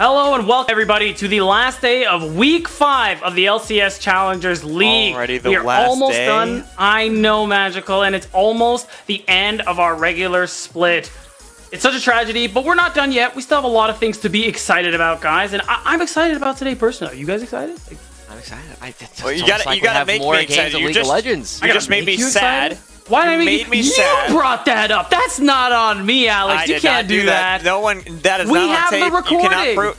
Hello and welcome everybody to the last day of week 5 of the LCS Challengers League. We are almost done. I know, Magical, and it's almost the end of our regular split. It's such a tragedy, but we're not done yet. We still have a lot of things to be excited about, guys, and I'm excited about today personally. Are you guys excited? I'm excited. Well, you gotta make me excited. You just made me sad. Why did I make me sad? You brought that up. That's not on me, Alex. You can't do that. No one. That is we not have on tape. The recording. You cannot prove.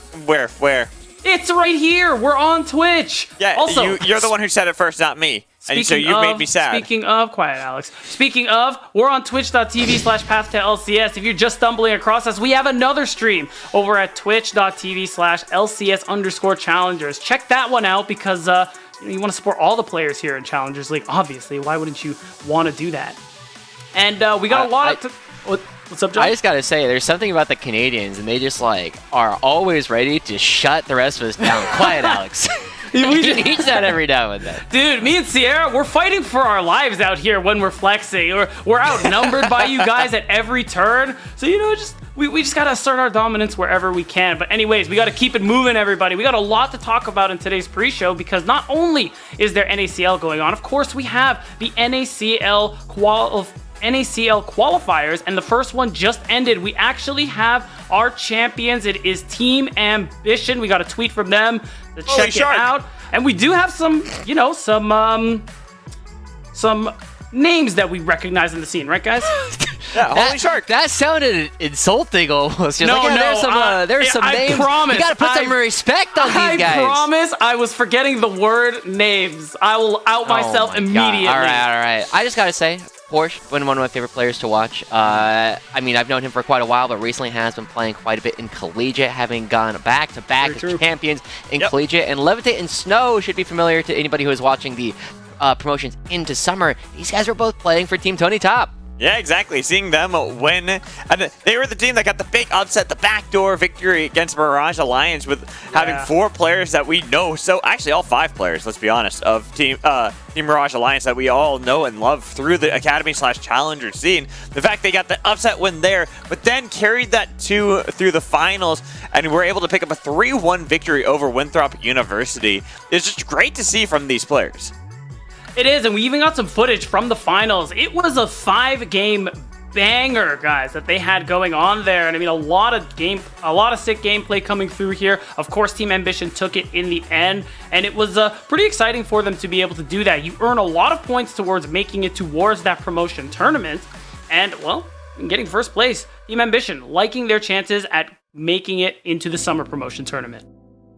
Where? It's right here. We're on Twitch. Yeah. Also, you're the one who said it first, not me. And so you made me sad. Speaking of, quiet, Alex. Speaking of, we're on twitch.tv/PathToLCS. If you're just stumbling across us, we have another stream over at twitch.tv/LCS_Challengers. Check that one out because you want to support all the players here in Challengers League. Obviously, why wouldn't you want to do that? And we got a lot of... What's up, John? I just gotta say, there's something about the Canadians, and they just are always ready to shut the rest of us down. Quiet, Alex. We need that every now and then. Dude, me and Sierra, we're fighting for our lives out here when we're flexing. We're outnumbered by you guys at every turn. So, we just got to assert our dominance wherever we can. But anyways, we got to keep it moving, everybody. We got a lot to talk about in today's pre-show because not only is there NACL going on, of course, we have the NACL qualifiers, and the first one just ended. We actually have our champions. It is Team Ambition. We got a tweet from them to check it out, and we do have some names that we recognize in the scene, right, guys? Yeah, Holy Shark. That sounded insulting almost. There's some names. Promise, you gotta put some respect on these guys. I promise I was forgetting the word names. I will out myself immediately. All right. I just gotta say, Porsche been one of my favorite players to watch. I mean, I've known him for quite a while, but recently has been playing quite a bit in collegiate, having gone back-to-back as champions in collegiate. And Levitate and Snow should be familiar to anybody who is watching the promotions into summer. These guys were both playing for Team Tony Top. Yeah, exactly. Seeing them win. And they were the team that got the big upset, the backdoor victory against Mirage Alliance with having 4 players that we know. So actually all 5 players, let's be honest, of Team Mirage Alliance that we all know and love through the Academy/Challenger scene. The fact they got the upset win there, but then carried that through the finals and were able to pick up a 3-1 victory over Winthrop University. It's just great to see from these players. It is, and we even got some footage from the finals. It was a 5-game banger, guys, that they had going on there. And I mean, a lot of sick gameplay coming through here. Of course, Team Ambition took it in the end, and it was pretty exciting for them to be able to do that. You earn a lot of points towards making it towards that promotion tournament, and, well, getting first place. Team Ambition liking their chances at making it into the summer promotion tournament.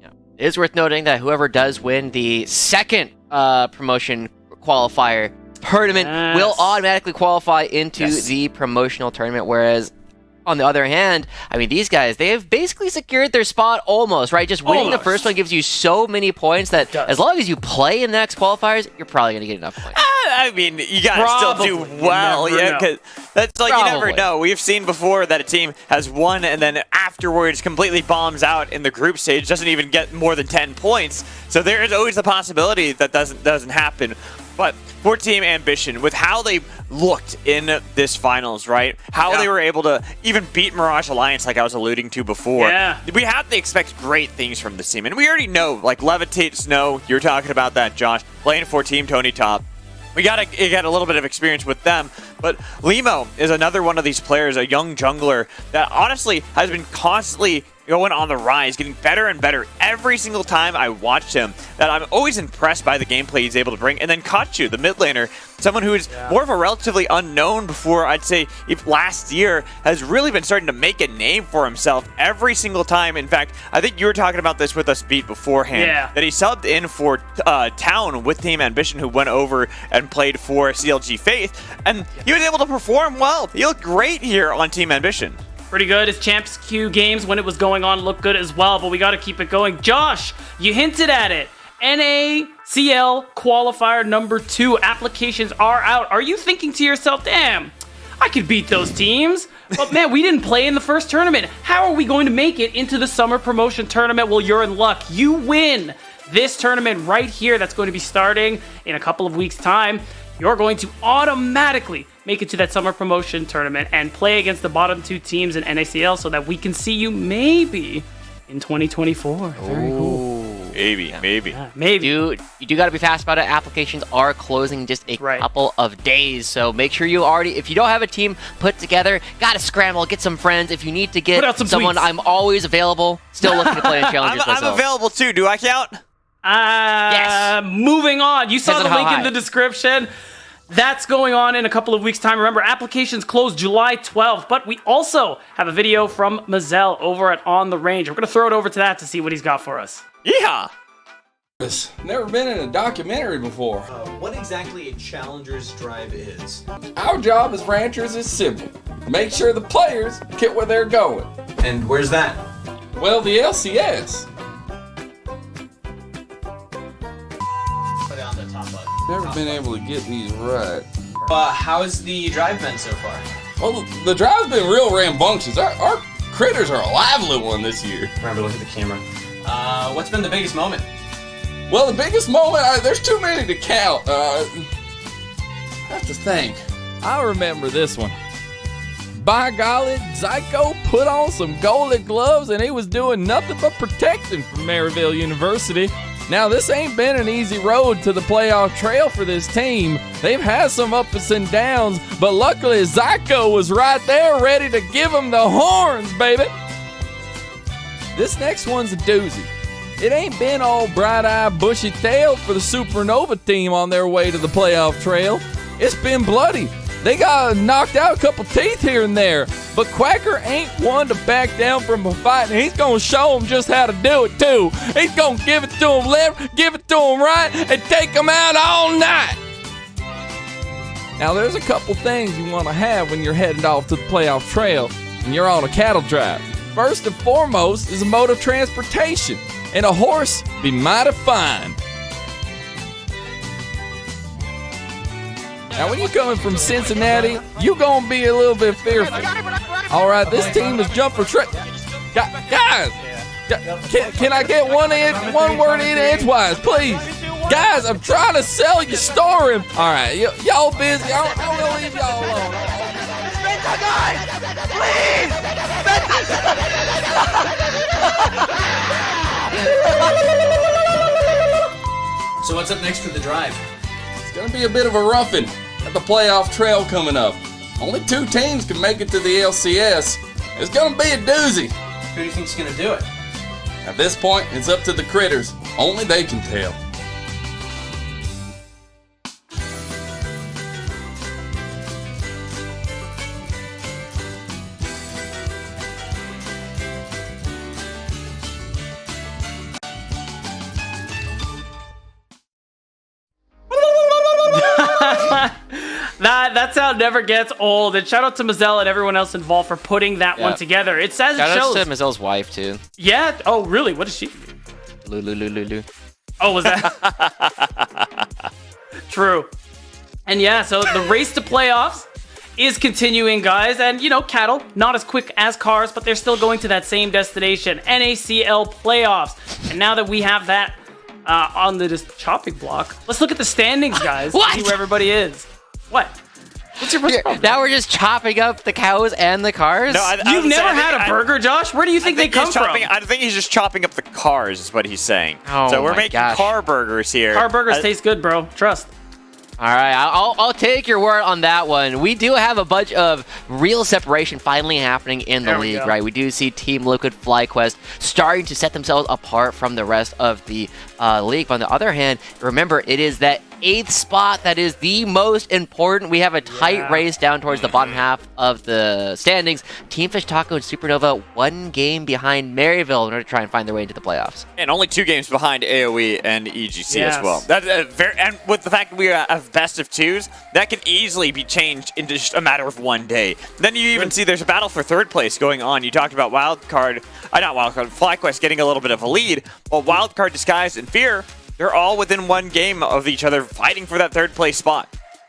Yeah. It is worth noting that whoever does win the second promotion qualifier tournament will automatically qualify into the promotional tournament, whereas on the other hand, I mean, these guys, they have basically secured their spot almost, right? Just winning the first one gives you so many points that as long as you play in the next qualifiers, you're probably going to get enough points. I mean, you got to still do well, because that's like you never know. We've seen before that a team has won and then afterwards completely bombs out in the group stage, doesn't even get more than 10 points. So there is always the possibility that doesn't happen. But for Team Ambition, with how they looked in this finals, right? How they were able to even beat Mirage Alliance, like I was alluding to before. Yeah. We have to expect great things from this team. And we already know, like Levitate Snow, you're talking about that, Josh, playing for Team Tony Top. We got a little bit of experience with them, but Limo is another one of these players, a young jungler that honestly has been constantly going on the rise, getting better and better every single time I watch him. That I'm always impressed by the gameplay he's able to bring. And then Kachu, the mid laner, someone who is more of a relatively unknown before, I'd say, if last year, has really been starting to make a name for himself every single time. In fact, I think you were talking about this with us, Beat, beforehand, that he subbed in for Town with Team Ambition, who went over and played for CLG Faith, and he was able to perform well. He looked great here on Team Ambition. Pretty good. His Champs Q games when it was going on looked good as well, but we got to keep it going. Josh, you hinted at it. NACL qualifier number 2 applications are out. Are you thinking to yourself, damn, I could beat those teams? But man, we didn't play in the first tournament. How are we going to make it into the summer promotion tournament? Well, you're in luck. You win this tournament right here that's going to be starting in a couple of weeks' time. You're going to automatically make it to that summer promotion tournament and play against the bottom 2 teams in NACL so that we can see you maybe in 2024. Very cool. Maybe. Maybe. You do got to be fast about it. Applications are closing in just a couple of days, so make sure you if you don't have a team put together, gotta scramble, get some friends. If you need to get someone, I'm always available. Still looking to play in challenges myself. I'm available too. Do I count? Yes. Moving on. You saw the link in the description. That's going on in a couple of weeks' time. Remember, applications close July 12th, but we also have a video from Mazel over at On the Range. We're going to throw it over to that to see what he's got for us. Yeah. Never been in a documentary before. What exactly a Challenger's Drive is? Our job as ranchers is simple. Make sure the players get where they're going. And where's that? Well, the LCS. Put it on the top button. Never been able to get these right. How's the drive been so far? Well, the drive's been real rambunctious. Our critters are a lively one this year. Remember, look at the camera. What's been the biggest moment? Well, the biggest moment, there's too many to count. I have to think. I remember this one. By golly, Zyko put on some goalie gloves and he was doing nothing but protecting from Maryville University. Now, this ain't been an easy road to the playoff trail for this team. They've had some ups and downs, but luckily Zyko was right there ready to give them the horns, baby. This next one's a doozy. It ain't been all bright-eyed, bushy-tailed for the Supernova team on their way to the playoff trail. It's been bloody. They got knocked out a couple teeth here and there, but Quacker ain't one to back down from a fight, and he's gonna show them just how to do it too. He's gonna give it to them left, give it to them right, and take them out all night. Now, there's a couple things you want to have when you're heading off to the playoff trail and you're on a cattle drive. First and foremost is a mode of transportation, and a horse be mighty fine. Now, when you're coming from Cincinnati, you're going to be a little bit fearful. All right, this team is jumping for guys, can I get one word in edgewise, please? Guys, I'm trying to sell your story. All right, y'all busy. I'm going to leave y'all alone. Guys, please! So what's up next for the drive? It's going to be a bit of a roughing at the playoff trail coming up. Only 2 teams can make it to the LCS. It's going to be a doozy. Who do you think's gonna do it? At this point, it's up to the critters. Only they can tell. That sound never gets old. And shout out to Mazel and everyone else involved for putting that one together. It says Shout it shows. out to Mazel's wife too. Yeah. Oh, really? What is she? Lulu. Oh, was that? True. And yeah, so the race to playoffs is continuing, guys. And, you know, cattle, not as quick as cars, but they're still going to that same destination, NACL playoffs. And now that we have that on the chopping block, let's look at the standings, guys. What? See where everybody is. What? What's your problem? Now we're just chopping up the cows and the cars? No, You've never had a burger, Josh? Where do you think they come from? I think he's just chopping up the cars, is what he's saying. Oh so we're my making gosh. car burgers here. Car burgers taste good, bro. Trust. All right, I'll take your word on that one. We do have a bunch of real separation finally happening in the There we league, go. right? We do see Team Liquid FlyQuest starting to set themselves apart from the rest of the league. But on the other hand, remember, it is that 8th spot that is the most important. We have a tight race down towards the bottom half of the standings. Team Fish Taco and Supernova 1 game behind Maryville in order to try and find their way into the playoffs. And only 2 games behind AOE and EGC Yes. as well. That and with the fact that we have best of 2s, that can easily be changed in just a matter of 1 day. Then you even see there's a battle for 3rd place going on. You talked about FlyQuest getting a little bit of a lead, while Wildcard, Disguise, and Fear, they're all within 1 game of each other fighting for that 3rd place spot.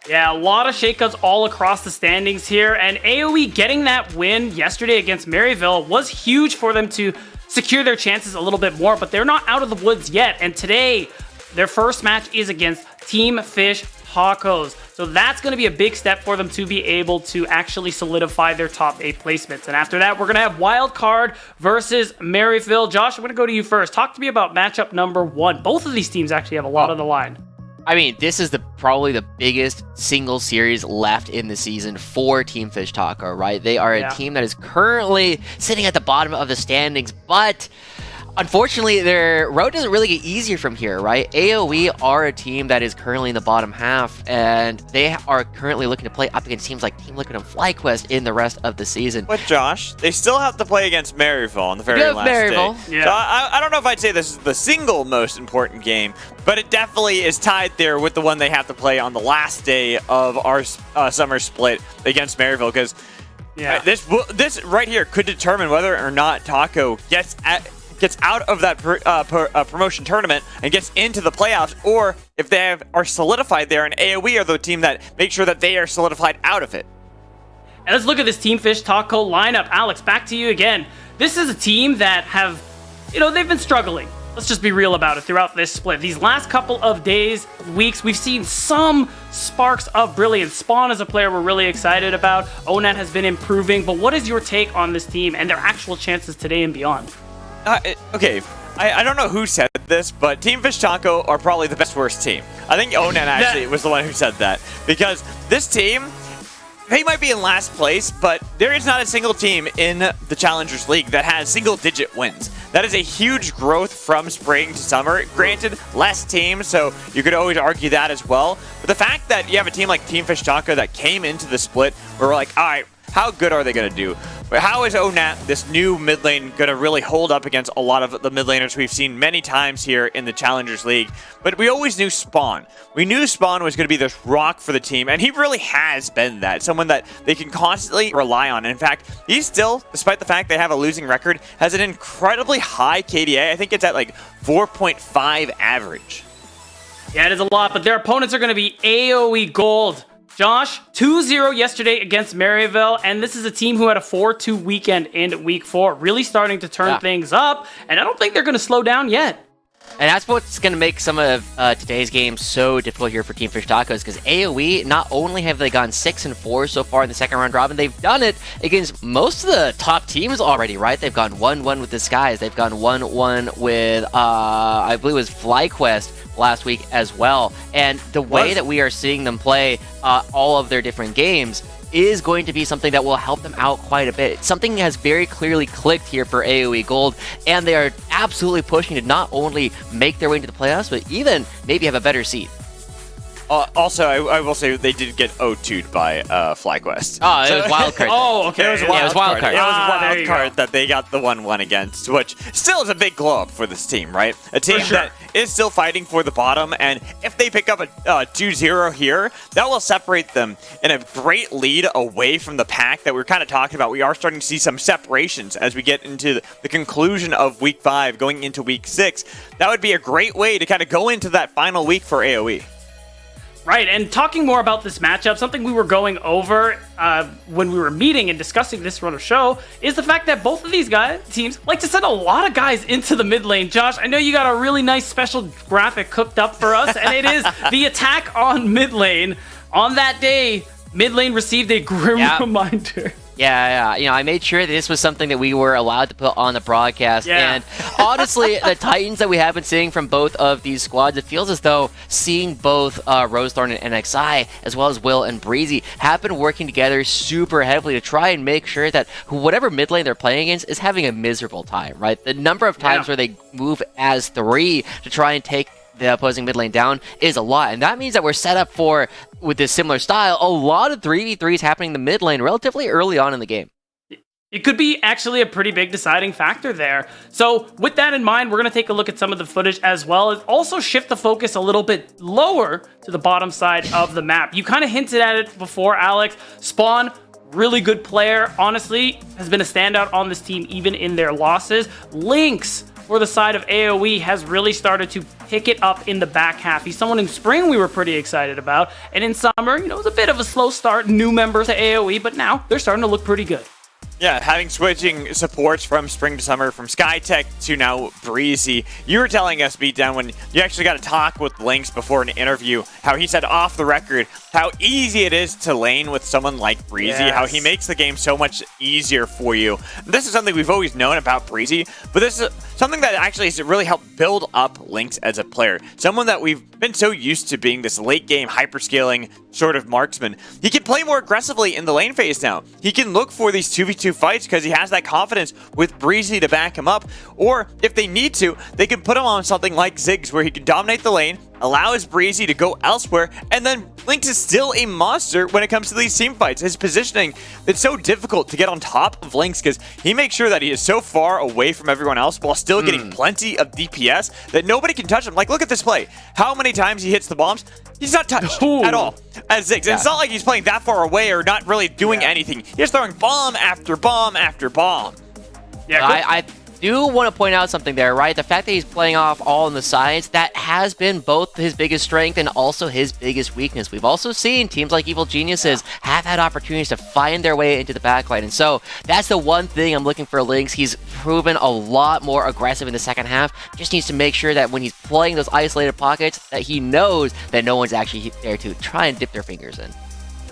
Yeah, a lot of shakeups all across the standings here, and AOE getting that win yesterday against Maryville was huge for them to secure their chances a little bit more, but they're not out of the woods yet, and today, their first match is against Team Fish Tacos. So that's going to be a big step for them to be able to actually solidify their top 8 placements. And after that, we're going to have Wild Card versus Maryville. Josh, I'm going to go to you first. Talk to me about matchup number 1. Both of these teams actually have a lot on the line. I mean, this is probably the biggest single series left in the season for Team Fish Taco, right? They are a team that is currently sitting at the bottom of the standings, but unfortunately, their road doesn't really get easier from here, right? AOE are a team that is currently in the bottom half, and they are currently looking to play up against teams like Team Liquid and FlyQuest in the rest of the season. But Josh, they still have to play against Maryville on the very last day. Yeah. So I don't know if I'd say this is the single most important game, but it definitely is tied there with the one they have to play on the last day of our summer split against Maryville, because this right here could determine whether or not Taco gets out of that promotion tournament and gets into the playoffs, or if they are solidified there, and AOE are the team that make sure that they are solidified out of it. And let's look at this Team Fish Taco lineup. Alex, back to you again. This is a team that have, they've been struggling. Let's just be real about it throughout this split. These last couple of days, weeks, we've seen some sparks of brilliance. Spawn is a player we're really excited about. Onat has been improving, but what is your take on this team and their actual chances today and beyond? Okay, I don't know who said this, but Team Fish Taco are probably the best worst team. I think Onan actually was the one who said that, because this team, they might be in last place, but there is not a single team in the Challengers League that has single-digit wins. That is a huge growth from spring to summer. Granted, less teams, so you could always argue that as well. But the fact that you have a team like Team Fish Taco that came into the split, where we're like, all right, how good are they going to do? But how is Onat, this new mid lane, going to really hold up against a lot of the mid laners we've seen many times here in the Challengers League? But we always knew Spawn. We knew Spawn was going to be this rock for the team, and he really has been that. Someone that they can constantly rely on. And in fact, he still, despite the fact they have a losing record, has an incredibly high KDA. I think it's at like 4.5 average. Yeah, it is a lot, but their opponents are going to be AOE Gold. Josh, 2-0 yesterday against Maryville, and this is a team who had a 4-2 weekend in Week 4, really starting to turn things up, and I don't think they're going to slow down yet. And that's what's going to make some of today's game so difficult here for Team Fish Tacos, because AOE, not only have they gone 6-4 so far in the second round robin, they've done it against most of the top teams already, right? They've gone 1-1 with the Skies. They've gone 1-1 with, I believe it was FlyQuest last week as well. And the way that we are seeing them play all of their different games is going to be something that will help them out quite a bit. Something has very clearly clicked here for AOE Gold, and they are absolutely pushing to not only make their way into the playoffs, but even maybe have a better seed. Also, I will say they did get O2'd by FlyQuest. Oh, it was wildcard. Oh, okay. It was It was wild card. It was there wild you card go. that they got the 1-1 against, which still is a big glow up for this team, right? A team that is still fighting for the bottom, and if they pick up a 2-0 here, that will separate them in a great lead away from the pack that we're kind of talking about. We are starting to see some separations as we get into the conclusion of Week 5, going into Week 6. That would be a great way to kind of go into that final week for AOE. Right, and talking more about this matchup, something we were going over when we were meeting and discussing this run of show is the fact that both of these teams like to send a lot of guys into the mid lane. Josh, I know you got a really nice special graphic cooked up for us, and it is the attack on mid lane. On that day, mid lane received a grim reminder. Yeah. I made sure that this was something that we were allowed to put on the broadcast. And honestly, the Titans that we have been seeing from both of these squads, it feels as though seeing both Rosethorn and NXI, as well as Will and Breezy, have been working together super heavily to try and make sure that whatever mid lane they're playing against is having a miserable time, right? The number of times where they move as 3 to try and take the opposing mid lane down is a lot, and that means that we're set up for, with this similar style, a lot of 3v3s happening in the mid lane relatively early on in the game. It could be actually a pretty big deciding factor there. So with that in mind, we're going to take a look at some of the footage as well as also shift the focus a little bit lower to the bottom side of the map. You kind of hinted at it before, Alex. Spawn, really good player, honestly, has been a standout on this team even in their losses. Lynx, for the side of AOE, has really started to pick it up in the back half. He's someone in spring we were pretty excited about, and in summer, it was a bit of a slow start, new members to AOE, but now they're starting to look pretty good. Yeah, having switching supports from Spring to Summer, from Skytech to now Breezy. You were telling us, Beatdown, when you actually got to talk with Lynx before an interview, how he said off the record how easy it is to lane with someone like Breezy, how he makes the game so much easier for you. This is something we've always known about Breezy, but this is something that actually has really helped build up Lynx as a player. Someone that we've been so used to being this late game hyperscaling sort of marksman. He can play more aggressively in the lane phase now. He can look for these 2v2 fights because he has that confidence with Breezy to back him up. Or if they need to, they can put him on something like Ziggs where he can dominate the lane, allow his Breezy to go elsewhere, and then Lynx is still a monster when it comes to these team fights. His positioning, it's so difficult to get on top of Lynx because he makes sure that he is so far away from everyone else while still getting plenty of DPS that nobody can touch him. Like, look at this play. How many times he hits the bombs? He's not touched at all as Ziggs. And it's not like he's playing that far away or not really doing anything. He's throwing bomb after bomb after bomb. Yeah, I do want to point out something there, right? The fact that he's playing off all on the sides, that has been both his biggest strength and also his biggest weakness. We've also seen teams like Evil Geniuses have had opportunities to find their way into the backline. And so that's the one thing I'm looking for Lynx. He's proven a lot more aggressive in the second half. Just needs to make sure that when he's playing those isolated pockets, that he knows that no one's actually there to try and dip their fingers in.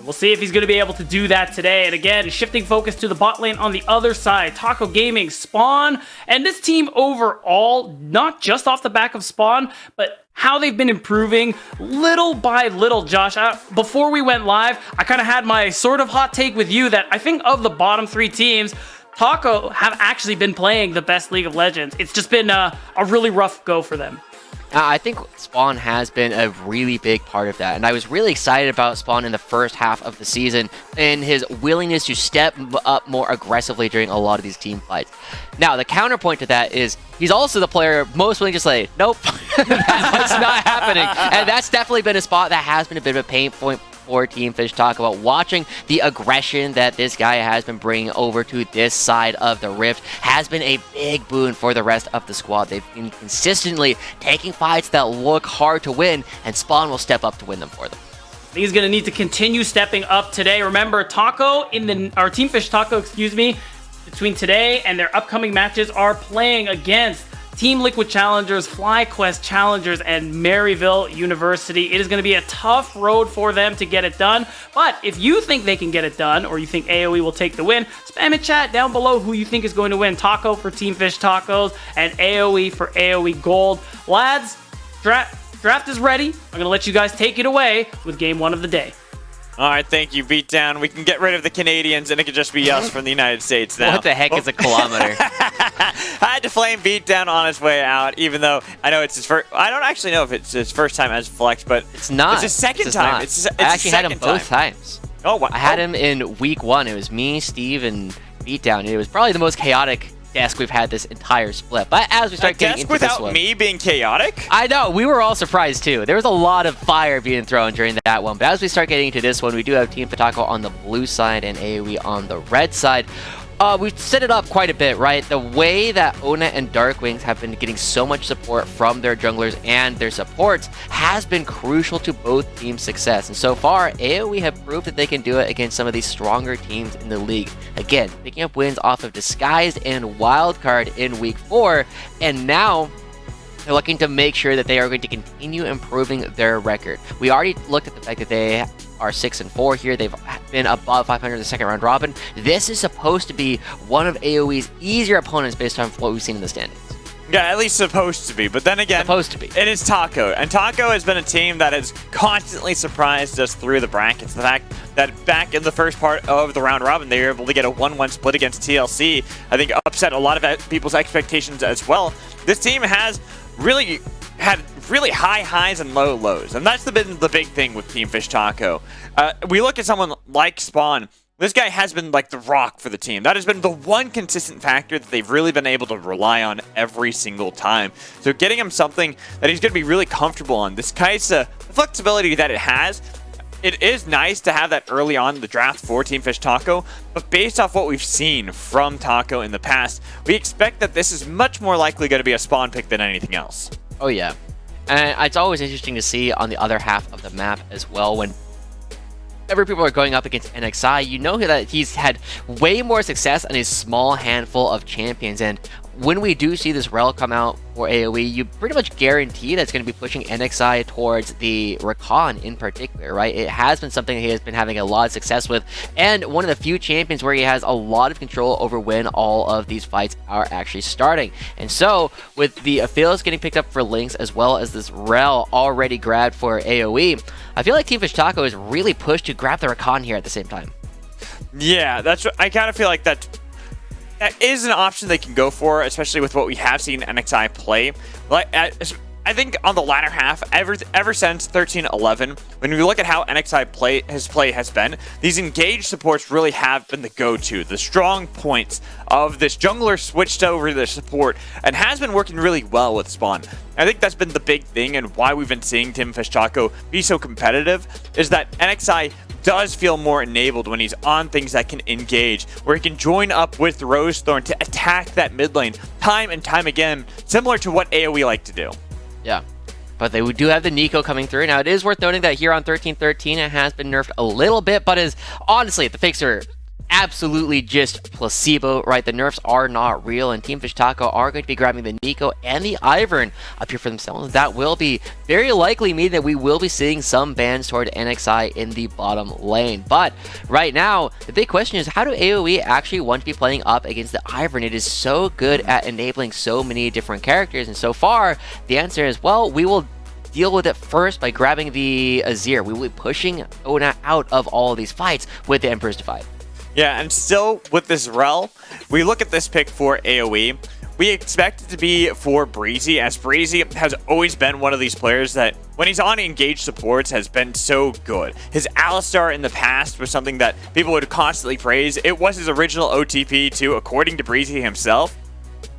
We'll see if he's going to be able to do that today. And again, shifting focus to the bot lane on the other side. Taco Gaming, Spawn, and this team overall, not just off the back of Spawn, but how they've been improving little by little, Josh. Before we went live, I kind of had my sort of hot take with you that I think of the bottom three teams, Taco have actually been playing the best League of Legends. It's just been a really rough go for them. I think Spawn has been a really big part of that, and I was really excited about Spawn in the first half of the season and his willingness to step up more aggressively during a lot of these team fights. Now, the counterpoint to that is he's also the player most willing to say, nope, that's not happening, and that's definitely been a spot that has been a bit of a pain point for Team Fish Talk about watching the aggression that this guy has been bringing over to this side of the rift has been a big boon for the rest of the squad. They've been consistently taking fights that look hard to win, and Spawn will step up to win them for them. He's going to need to continue stepping up today. Remember, Team Fish Taco, between today and their upcoming matches are playing against Team Liquid Challengers, FlyQuest Challengers, and Maryville University. It is going to be a tough road for them to get it done, but if you think they can get it done, or you think AOE will take the win, spam in chat down below who you think is going to win. Taco for Team Fish Tacos, and AOE for AOE Gold. Lads, draft is ready. I'm going to let you guys take it away with game one of the day. All right, thank you, Beatdown. We can get rid of the Canadians, and it could just be us from the United States now. What the heck is a kilometer? I had to flame Beatdown on his way out, even though I know it's his first. I don't actually know if it's his first time as Flex, but it's not. It's his second time. I actually had him both times. Oh, wow. I had him in week one. It was me, Steve, and Beatdown. It was probably the most chaotic desk we've had this entire split. But as we start getting into this one, without me being chaotic? I know, we were all surprised too. There was a lot of fire being thrown during that one. But as we start getting into this one, we do have Team Fataco on the blue side and AOE on the red side. We've set it up quite a bit, right? The way that Ona and Darkwings have been getting so much support from their junglers and their supports has been crucial to both teams' success. And so far, AOE have proved that they can do it against some of these stronger teams in the league. Again, picking up wins off of Disguised and Wildcard in week 4, and now they're looking to make sure that they are going to continue improving their record. We already looked at the fact that they are 6-4 here. They've been above 500 in the second round robin. This is supposed to be one of AOE's easier opponents based on what we've seen in the standings. Yeah, at least supposed to be. But then again, it is Taco. And Taco has been a team that has constantly surprised us through the brackets. The fact that back in the first part of the round robin, they were able to get a 1-1 split against TLC, I think upset a lot of people's expectations as well. This team has really had really high highs and low lows, and that's been the big thing with Team Fish Taco. We look at someone like Spawn. This guy has been like the rock for the team. That has been the one consistent factor that they've really been able to rely on every single time. So getting him something that he's going to be really comfortable on. This Kaisa, the flexibility that it has, it is nice to have that early on in the draft for Team Fish Taco, but based off what we've seen from Taco in the past, we expect that this is much more likely going to be a Spawn pick than anything else. Oh yeah, and it's always interesting to see on the other half of the map as well when whenever people are going up against NXI, you know that he's had way more success on a small handful of champions. And when we do see this rel come out for AOE, you pretty much guarantee that's going to be pushing NXI towards the Rakan in particular, right? It has been something he has been having a lot of success with, and one of the few champions where he has a lot of control over when all of these fights are actually starting. And so, with the Aphelios getting picked up for Lynx, as well as this rel already grabbed for AOE, I feel like Team Fish Taco is really pushed to grab the Rakan here at the same time. Yeah, that's what I kind of feel like that is an option they can go for, especially with what we have seen NXI play. Like, I think on the latter half, ever since 13-11, when we look at how NXI his play has been, these engaged supports really have been the go-to, the strong points of this jungler switched over to the support, and has been working really well with Spawn. I think that's been the big thing, and why we've been seeing Team Fish Taco be so competitive, is that NXI does feel more enabled when he's on things that can engage, where he can join up with Rosethorn to attack that mid lane time and time again, similar to what AoE like to do. Yeah, but they do have the NACL coming through. Now, it is worth noting that here on 13-13, it has been nerfed a little bit, but is honestly, the fakes are absolutely just placebo, right? The nerfs are not real, and Team Fish Taco are going to be grabbing the NACL and the Ivern up here for themselves. That will be very likely mean that we will be seeing some bans toward NXI in the bottom lane. But right now, the big question is, how do AoE actually want to be playing up against the Ivern? It is so good at enabling so many different characters, and so far, the answer is, well, we will deal with it first by grabbing the Azir. We will be pushing Ona out of all of these fights with the Emperor's Divide. Yeah, and still with this rel, we look at this pick for AoE. We expect it to be for Breezy, as Breezy has always been one of these players that, when he's on engaged supports, has been so good. His Alistar in the past was something that people would constantly praise. It was his original OTP too, according to Breezy himself.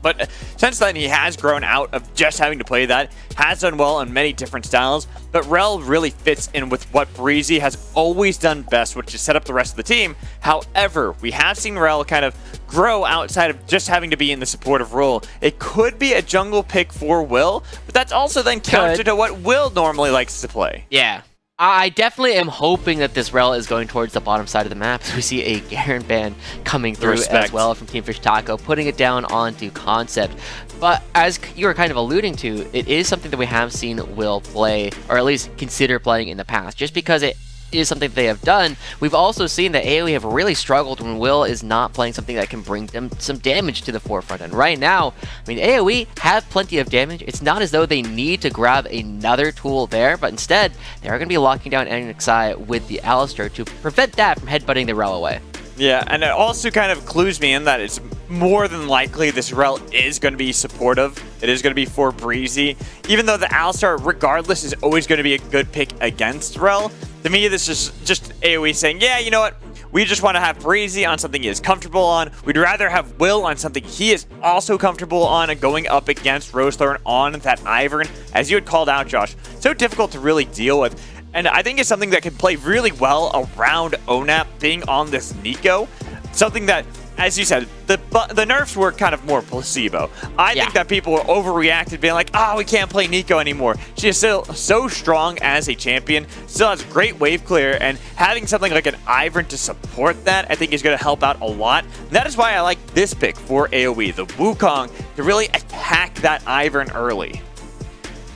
But since then, he has grown out of just having to play that, has done well on many different styles, but rel really fits in with what Breezy has always done best, which is set up the rest of the team. However, we have seen rel kind of grow outside of just having to be in the supportive role. It could be a jungle pick for Will, but that's also then counter to what Will normally likes to play. Yeah. I definitely am hoping that this rel is going towards the bottom side of the map. So we see a Garen ban coming through as well from Team Fish Taco, putting it down onto Concept. But as you were kind of alluding to, it is something that we have seen Will play, or at least consider playing in the past. Just because it is something that they have done, we've also seen that AoE have really struggled when Will is not playing something that can bring them some damage to the forefront. And right now, I mean, AoE have plenty of damage. It's not as though they need to grab another tool there, but instead, they're going to be locking down NXI with the Alistar to prevent that from headbutting the rel away. Yeah, and it also kind of clues me in that it's more than likely this rel is going to be supportive. It is going to be for Breezy. Even though the Alistar, regardless, is always going to be a good pick against rel, to me, this is just AoE saying, yeah, you know what? We just want to have Breezy on something he is comfortable on. We'd rather have Will on something he is also comfortable on, and going up against Rosethorn on that Ivern, as you had called out, Josh. So difficult to really deal with. And I think it's something that can play really well around ONAP being on this Nico. Something that, as you said, the nerfs were kind of more placebo. I think that people overreacted, being like, we can't play Nico anymore. She is still so strong as a champion, still has great wave clear, and having something like an Ivern to support that, I think is going to help out a lot. And that is why I like this pick for AoE, the Wukong, to really attack that Ivern early.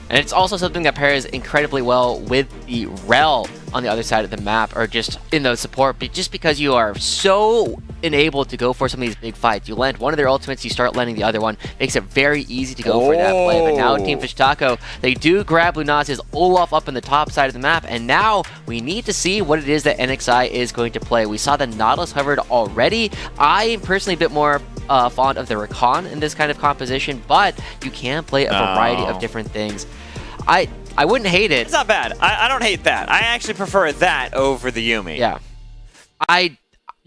And it's also something that pairs incredibly well with the rel on the other side of the map, or just in the support, but just because you are so enabled to go for some of these big fights. You land one of their ultimates, you start landing the other one. Makes it very easy to go for that play. But now Team Fish Taco, they do grab Lunasia's Olaf up in the top side of the map, and now we need to see what it is that NXI is going to play. We saw the Nautilus hovered already. I am personally a bit more fond of the Rakan in this kind of composition, but you can play a variety of different things. I wouldn't hate it. It's not bad. I don't hate that. I actually prefer that over the Yuumi. Yeah.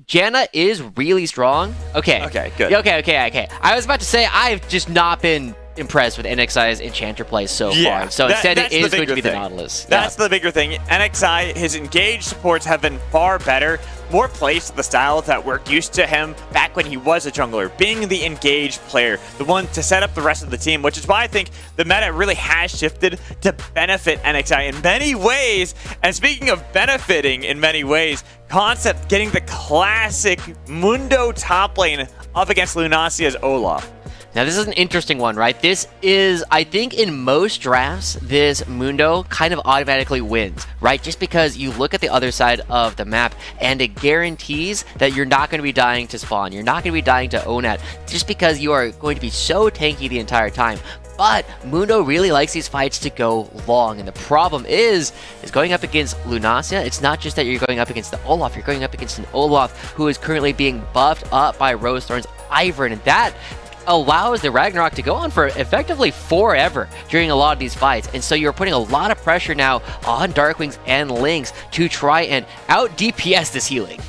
Janna is really strong. Okay. Okay, good. Okay. I was about to say, I've just not been impressed with NXI's Enchanter play so far. So instead, it is going to be the Nautilus. That's the bigger thing. NXI, his engaged supports have been far better, more placed the style that we're used to him back back when he was a jungler, being the engaged player, the one to set up the rest of the team, which is why I think the meta really has shifted to benefit NXI in many ways. And speaking of benefiting in many ways, Concept getting the classic Mundo top lane up against Lunasia's Olaf. Now, this is an interesting one, right? This is, I think in most drafts, this Mundo kind of automatically wins, right? Just because you look at the other side of the map and it guarantees that you're not going to be dying to spawn. You're not going to be dying to Onat just because you are going to be so tanky the entire time. But Mundo really likes these fights to go long, and the problem is going up against Lunasia. It's not just that you're going up against the Olaf, you're going up against an Olaf who is currently being buffed up by Rosethorn's Ivern, and that allows the Ragnarok to go on for effectively forever during a lot of these fights. And so you're putting a lot of pressure now on Darkwings and Lynx to try and out DPS this healing.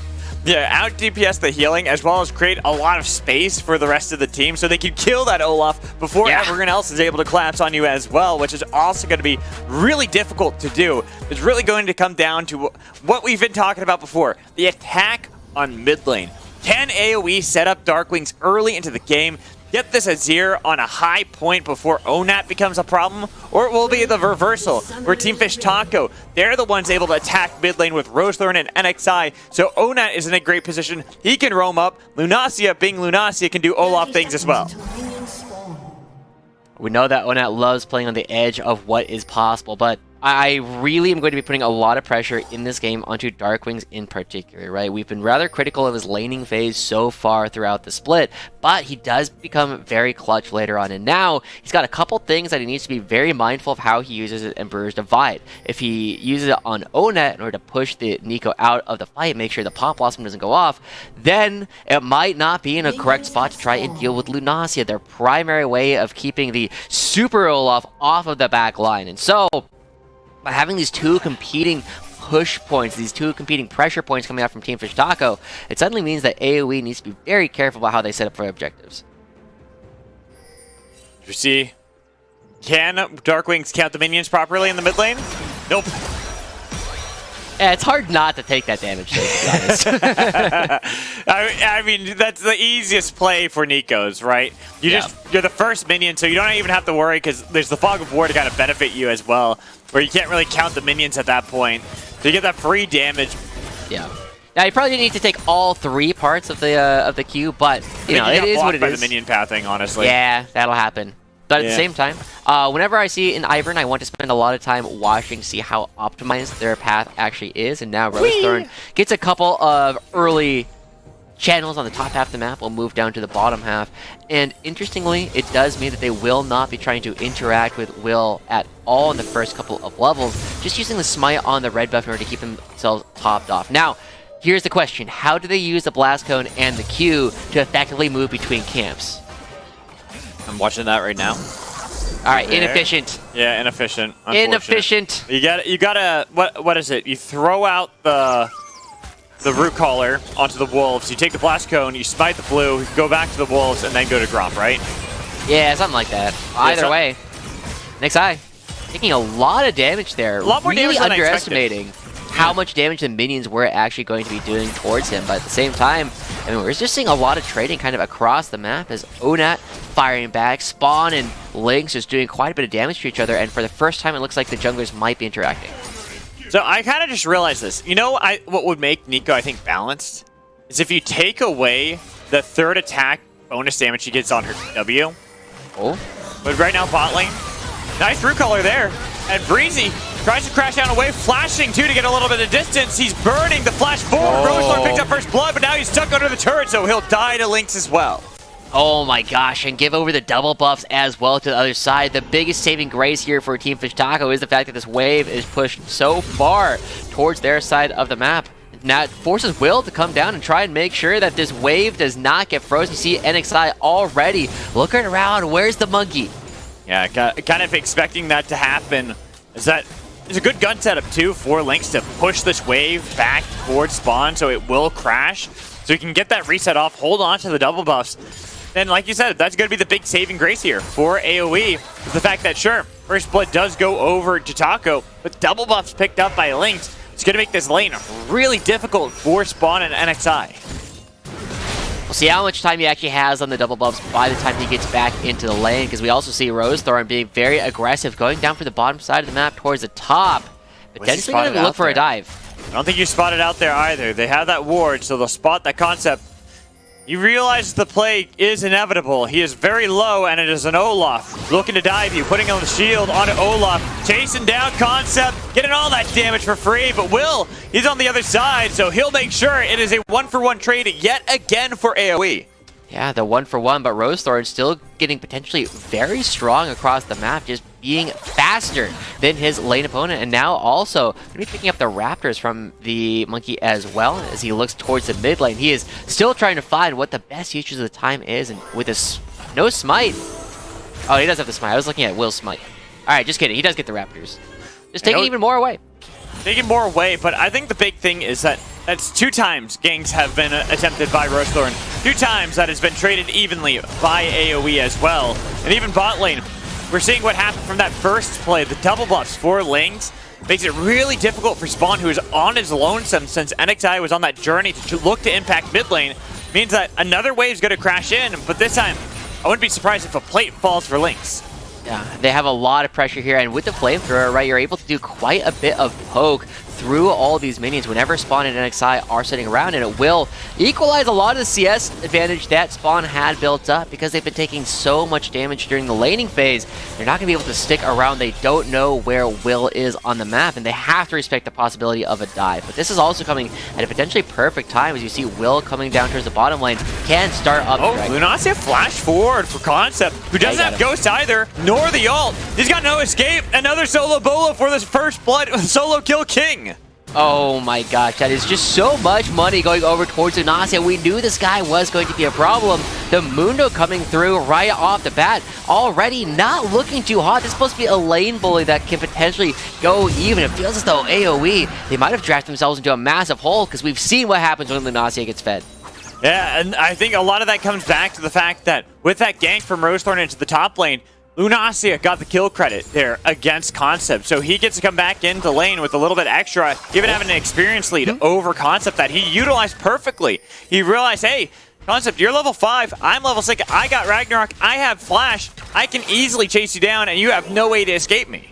Yeah, out DPS the healing, as well as create a lot of space for the rest of the team so they can kill that Olaf before everyone else is able to collapse on you as well, which is also going to be really difficult to do. It's really going to come down to what we've been talking about before, the attack on mid lane. Can AOE set up Darkwings early into the game, get this Azir on a high point before Onat becomes a problem? Or it will be the reversal, where Team Fish Taco, they're the ones able to attack mid lane with Rosethorn and NXI, so Onat is in a great position. He can roam up. Lunasia, being Lunasia, can do Olaf things as well. We know that Onat loves playing on the edge of what is possible, but I really am going to be putting a lot of pressure in this game onto Darkwings in particular, right? We've been rather critical of his laning phase so far throughout the split, but he does become very clutch later on, and now he's got a couple things that he needs to be very mindful of how he uses it in Emperor's Divide. If he uses it on Onat in order to push the Nico out of the fight, make sure the Pop Blossom doesn't go off, then it might not be in a correct spot to try and deal with Lunasia, their primary way of keeping the Super Olaf off of the back line. And so by having these two competing push points, these two competing pressure points coming out from Team Fish Taco, it suddenly means that AOE needs to be very careful about how they set up for objectives. You see, can Darkwings count the minions properly in the mid lane? Nope. Yeah, it's hard not to take that damage, to be honest. I mean, that's the easiest play for Nico's, right? You're the first minion, so you don't even have to worry because there's the Fog of War to kind of benefit you as well, where you can't really count the minions at that point. So you get that free damage. Yeah. Now you probably need to take all three parts of the queue, but you know, it is what it by is. The minion pathing, honestly. Yeah, that'll happen. But at the same time, whenever I see an Ivern, I want to spend a lot of time watching to see how optimized their path actually is. And now Rosethorn gets a couple of early channels on the top half of the map, will move down to the bottom half. And interestingly, it does mean that they will not be trying to interact with Will at all in the first couple of levels, just using the smite on the red buff in order to keep themselves topped off. Now, here's the question. How do they use the Blast Cone and the Q to effectively move between camps? I'm watching that right now. All right, inefficient. Yeah, inefficient. Inefficient. You gotta. What is it? You throw out the root collar onto the wolves. You take the blast cone. You smite the blue. Go back to the wolves, and then go to Gromp, right? Yeah, something like that. Either way, NXI taking a lot of damage there. A lot more really damage than underestimating how much damage the minions were actually going to be doing towards him. But at the same time, I mean, we're just seeing a lot of trading kind of across the map as Onat firing back, Spawn and Lynx just doing quite a bit of damage to each other, and for the first time it looks like the junglers might be interacting. So I kind of just realized this. You know what would make Nico, I think, balanced? Is if you take away the third attack bonus damage she gets on her W. Oh. But right now, bot lane. Nice root color there. And Breezy tries to crash down away, flashing too to get a little bit of distance. He's burning the flash forward. Rosethorn picks up first blood, but now he's stuck under the turret, so he'll die to Lynx as well. Oh my gosh, and give over the double buffs as well to the other side. The biggest saving grace here for Team Fish Taco is the fact that this wave is pushed so far towards their side of the map. Now it forces Will to come down and try and make sure that this wave does not get frozen. You see NXI already looking around. Where's the monkey? Yeah, kind of expecting that to happen. Is that there's a good gun setup too for Lynx to push this wave back towards spawn so it will crash. So you can get that reset off, hold on to the double buffs. And like you said, that's going to be the big saving grace here for AOE. Is the fact that, sure, first blood does go over to Taco, but double buffs picked up by Lynx. It's going to make this lane really difficult for Spawn and NXI. We'll see how much time he actually has on the double buffs by the time he gets back into the lane, because we also see Rosethorn being very aggressive, going down for the bottom side of the map towards the top. Potentially going to look for a dive. I don't think you spotted out there either. They have that ward, so they'll spot that concept. You realize the play is inevitable. He is very low, and it is an Olaf looking to dive you, putting on the shield onto Olaf, chasing down Concept, getting all that damage for free. But Will, he's on the other side, so he'll make sure it is a 1-for-1 trade yet again for AOE. Yeah, the 1-for-1, but Rosethorn still getting potentially very strong across the map, just being faster than his lane opponent, and now also going to be picking up the Raptors from the Monkey as well as he looks towards the mid lane. He is still trying to find what the best usage of the time is, and with this no smite. Oh, he does have the smite. I was looking at Will's smite. All right, just kidding. He does get the Raptors. Just taking even more away. Taking more away, but I think the big thing is that that's 2 times ganks have been attempted by Rosethorn. 2 times that has been traded evenly by AOE as well. And even bot lane, we're seeing what happened from that first play. The double buffs for Lings makes it really difficult for Spawn, who is on his lonesome since NXI was on that journey to look to impact mid lane. Means that another wave is going to crash in, but this time, I wouldn't be surprised if a plate falls for Lings. Yeah, they have a lot of pressure here, and with the flamethrower, right, you're able to do quite a bit of poke through all these minions whenever Spawn and NXI are sitting around, and it will equalize a lot of the CS advantage that Spawn had built up because they've been taking so much damage during the laning phase. They're not going to be able to stick around. They don't know where Will is on the map, and they have to respect the possibility of a dive. But this is also coming at a potentially perfect time as you see Will coming down towards the bottom lane, can start up. Oh, Lunacia flash forward for Concept, who doesn't have Ghost either, nor the ult. He's got no escape. Another solo bolo for this first blood solo kill king. Oh my gosh, that is just so much money going over towards Lunacia. We knew this guy was going to be a problem. The Mundo coming through right off the bat, already not looking too hot. This is supposed to be a lane bully that can potentially go even. It feels as though AOE, they might have dragged themselves into a massive hole because we've seen what happens when Lunacia gets fed. Yeah, and I think a lot of that comes back to the fact that with that gank from Rosethorn into the top lane, Lunacia got the kill credit there against Concept, so he gets to come back into lane with a little bit extra, even having an experience lead over Concept that he utilized perfectly. He realized, hey, Concept, you're level 5, I'm level 6, I got Ragnarok, I have Flash, I can easily chase you down, and you have no way to escape me.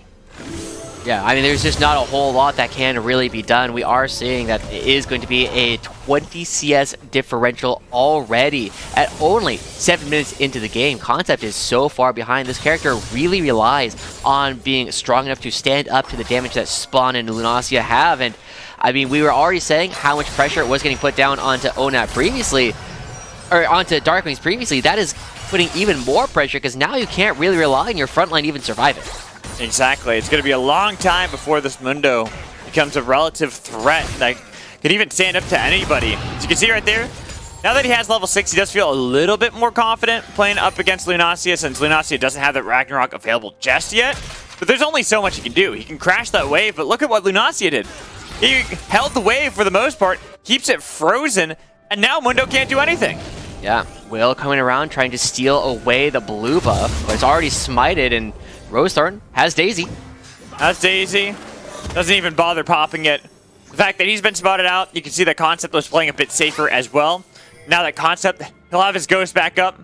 Yeah, I mean, there's just not a whole lot that can really be done. We are seeing that it is going to be a 20 CS differential already at only 7 minutes into the game. Concept is so far behind. This character really relies on being strong enough to stand up to the damage that Spawn and Lunacia have. And, I mean, we were already saying how much pressure was getting put down onto Onat previously, or onto Darkwings previously. That is putting even more pressure because now you can't really rely on your front line even surviving. Exactly. It's going to be a long time before this Mundo becomes a relative threat that could even stand up to anybody. As you can see right there, now that he has level 6, he does feel a little bit more confident playing up against Lunacia, since Lunacia doesn't have that Ragnarok available just yet. But there's only so much he can do. He can crash that wave, but look at what Lunacia did. He held the wave for the most part, keeps it frozen, and now Mundo can't do anything. Yeah, Will coming around trying to steal away the blue buff, but it's already smited, and Rosethorn has Daisy. That's Daisy. Doesn't even bother popping it. The fact that he's been spotted out, you can see that Concept was playing a bit safer as well. Now that Concept, he'll have his Ghost back up.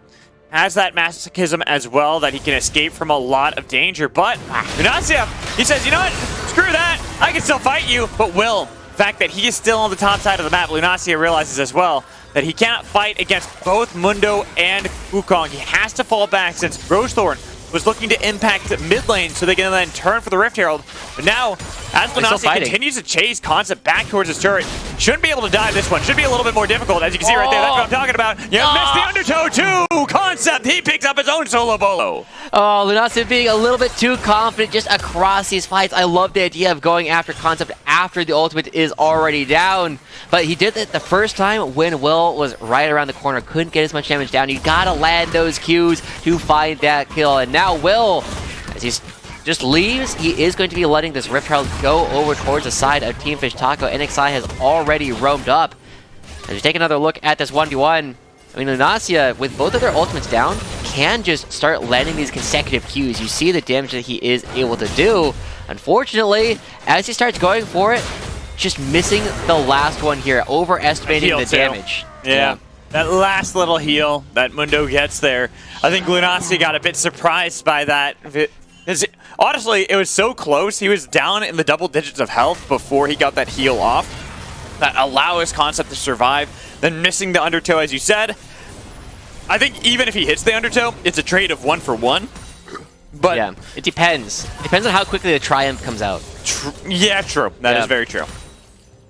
Has that Masochism as well, that he can escape from a lot of danger. But Lunacia, he says, you know what? Screw that. I can still fight you. But Will, the fact that he is still on the top side of the map, Lunacia realizes as well that he cannot fight against both Mundo and Wukong. He has to fall back since Rosethorn was looking to impact mid lane so they can then turn for the Rift Herald. But now, as Lunacia continues to chase Concept back towards his turret, shouldn't be able to dive this one. Should be a little bit more difficult, as you can see right there. That's what I'm talking about. You missed the undertow too! Concept, he picks up his own solo bolo. Oh, Lunacia being a little bit too confident just across these fights. I love the idea of going after Concept after the ultimate is already down. But he did it the first time when Will was right around the corner, couldn't get as much damage down. You gotta land those Qs to find that kill. And now Will, as he just leaves, he is going to be letting this Rift Herald go over towards the side of Team Fish Taco. NXI has already roamed up. As we take another look at this 1v1, I mean, Lunacia, with both of their ultimates down, can just start landing these consecutive Qs. You see the damage that he is able to do. Unfortunately, as he starts going for it, just missing the last one here, overestimating the damage. Yeah. That last little heal that Mundo gets there, I think Lunacia got a bit surprised by that. Honestly, it was so close. He was down in the double digits of health before he got that heal off. That allow his concept to survive. Then missing the undertow, as you said. I think even if he hits the undertow, it's a trade of 1 for 1. But yeah, it depends. Depends on how quickly the triumph comes out. Yeah, true. That is very true.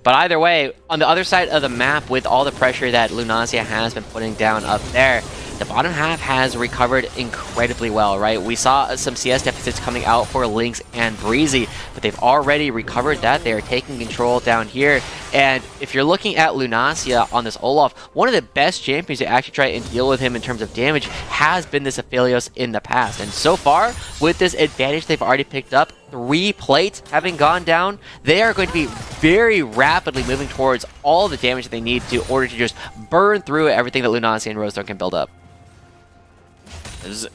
But either way, on the other side of the map, with all the pressure that Lunacia has been putting down up there, the bottom half has recovered incredibly well, right? We saw some CS deficits coming out for Lynx and Breezy, but they've already recovered that. They are taking control down here. And if you're looking at Lunacia on this Olaf, one of the best champions to actually try and deal with him in terms of damage has been this Aphelios in the past. And so far, with this advantage they've already picked up, 3 plates having gone down, they are going to be very rapidly moving towards all the damage that they need to order to just burn through everything that Lunacia and Rosethorn can build up.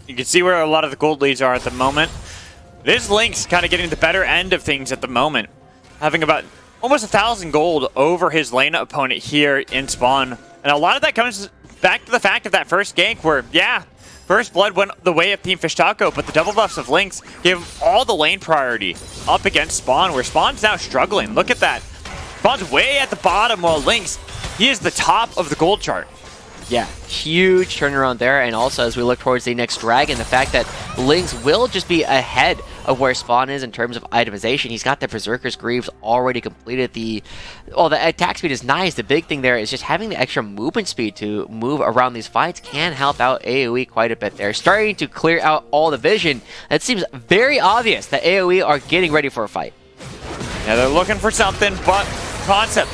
You can see where a lot of the gold leads are at the moment. This Lynx kind of getting the better end of things at the moment, having about almost 1,000 gold over his lane opponent here in spawn. And a lot of that comes back to the fact of that first gank where, yeah, first blood went the way of Team Fish Taco, but the double buffs of Lynx gave him all the lane priority up against Spawn, where Spawn's now struggling. Look at that. Spawn's way at the bottom, while Lynx, he is the top of the gold chart. Yeah, huge turnaround there, and also as we look towards the next dragon, the fact that Lynx will just be ahead of where Spawn is in terms of itemization. He's got the Berserker's Greaves already completed. The attack speed is nice. The big thing there is just having the extra movement speed to move around these fights can help out AOE quite a bit there. Starting to clear out all the vision. It seems very obvious that AOE are getting ready for a fight. Yeah, they're looking for something, but Concept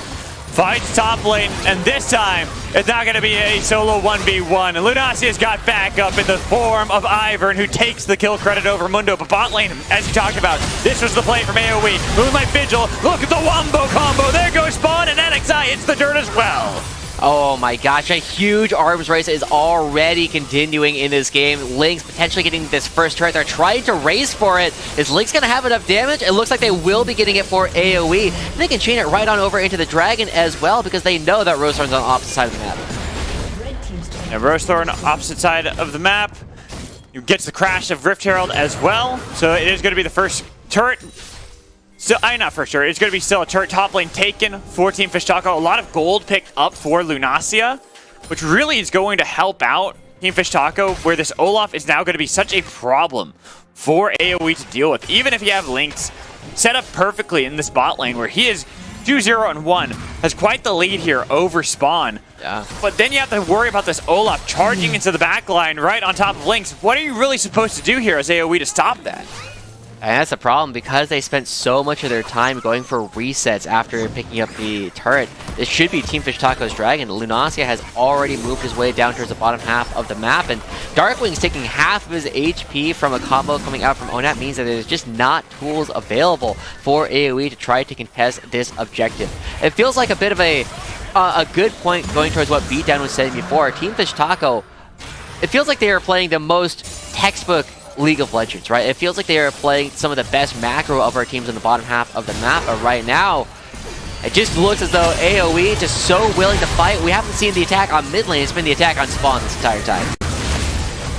fights top lane, and this time it's not going to be a solo 1v1. And Lunacia's got backup in the form of Ivern, who takes the kill credit over Mundo. But bot lane, as you talked about, this was the play from AOE. Moonlight Vigil, look at the Wombo combo. There goes Spawn, and NXI hits the dirt as well. Oh my gosh, a huge arms race is already continuing in this game. Lynx potentially getting this first turret. They're trying to race for it. Is Lynx going to have enough damage? It looks like they will be getting it for AoE. They can chain it right on over into the Dragon as well, because they know that Rosethorn's on the opposite side of the map. And Rosethorn, opposite side of the map. You gets the crash of Rift Herald as well. So it is going to be the first turret. So, not for sure. It's going to be still a turret top lane taken for Team Fish Taco. A lot of gold picked up for Lunacia, which really is going to help out Team Fish Taco, where this Olaf is now going to be such a problem for AoE to deal with. Even if you have Lynx set up perfectly in this bot lane, where he is 2-0-1, has quite the lead here over Spawn. Yeah. But then you have to worry about this Olaf charging into the back line right on top of Lynx. What are you really supposed to do here as AoE to stop that? And that's the problem, because they spent so much of their time going for resets after picking up the turret. It should be Team Fish Taco's Dragon. Lunacia has already moved his way down towards the bottom half of the map, and Darkwing's taking half of his HP from a combo coming out from Onat. Means that there's just not tools available for AoE to try to contest this objective. It feels like a bit of a good point going towards what Beatdown was saying before. Team Fish Taco, it feels like they are playing the most textbook League of Legends, right? It feels like they are playing some of the best macro of our teams in the bottom half of the map, but right now, it just looks as though AoE is just so willing to fight. We haven't seen the attack on mid lane, it's been the attack on Spawn this entire time.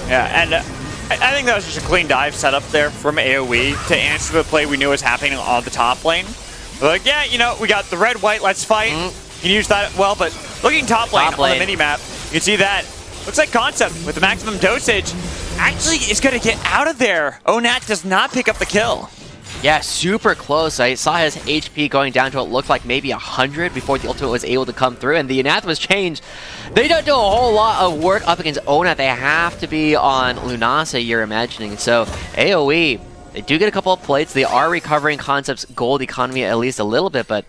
Yeah, and I think that was just a clean dive setup there from AoE to answer the play we knew was happening on the top lane. Like, yeah, you know, we got the red-white, let's fight. You can use that well, but looking top lane on the mini-map, you can see that. Looks like Concept with the maximum dosage actually is going to get out of there. Onat does not pick up the kill. Yeah, super close. I saw his HP going down to what looked like maybe 100 before the ultimate was able to come through, and the Anathema's change. They don't do a whole lot of work up against Onat. They have to be on Lunacia, you're imagining. So AoE, they do get a couple of plates. They are recovering Concept's gold economy at least a little bit, but